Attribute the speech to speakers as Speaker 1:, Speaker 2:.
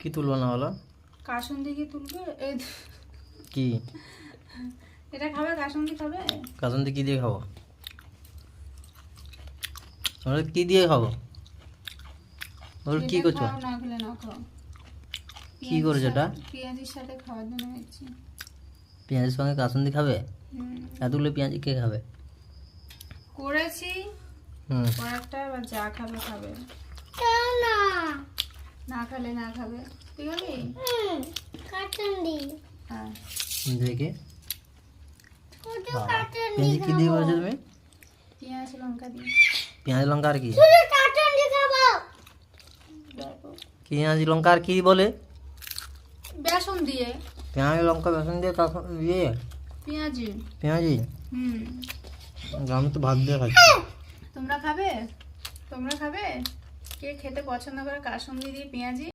Speaker 1: কি তুলবো না বলো?
Speaker 2: কাসুন্দি কি তুলবে? এই
Speaker 1: কি
Speaker 2: এটা খাবে? কাসুন্দি খাবে?
Speaker 1: কাসুন্দি কি দিয়ে খাবো? ওরা কি দিয়ে খাবো? ওর কি
Speaker 2: এটা
Speaker 1: করছো?
Speaker 2: খাও, না খেলে না খাও।
Speaker 1: কি করছো এটা?
Speaker 2: পেঁয়াজের সাথে খাওয়ার জন্য হয়েছে।
Speaker 1: পেঁয়াজের সঙ্গে কাসুন্দি খাবে?
Speaker 2: হুম,
Speaker 1: এতগুলো পেঁয়াজ কে খাবে?
Speaker 2: করেছি।
Speaker 1: হুম
Speaker 2: কয়েকটা আবার যা খাবে খাবে, না খেলে না খাবে। ঠিক আছে? হ্যাঁ।
Speaker 1: দেখে পেঁয়াজ কি দিয়ে করেছো তুমি?
Speaker 2: পেঁয়াজ লঙ্কা দিয়ে।
Speaker 1: পেঁয়াজ লঙ্কা আর কি? পেঁয়াজ লঙ্কা আর কি বলে?
Speaker 2: বেসন দিয়ে।
Speaker 1: পেঁয়াজ লঙ্কা বেসন দিয়ে দিয়ে
Speaker 2: পেঁয়াজি।
Speaker 1: পেঁয়াজি?
Speaker 2: হুম।
Speaker 1: আমি তো ভাত দিয়ে খাচ্ছি।
Speaker 2: তোমরা খাবে? তোমরা খাবে? কে খেতে পছন্দ করে কাসুন্দি দিয়ে পেঁয়াজি?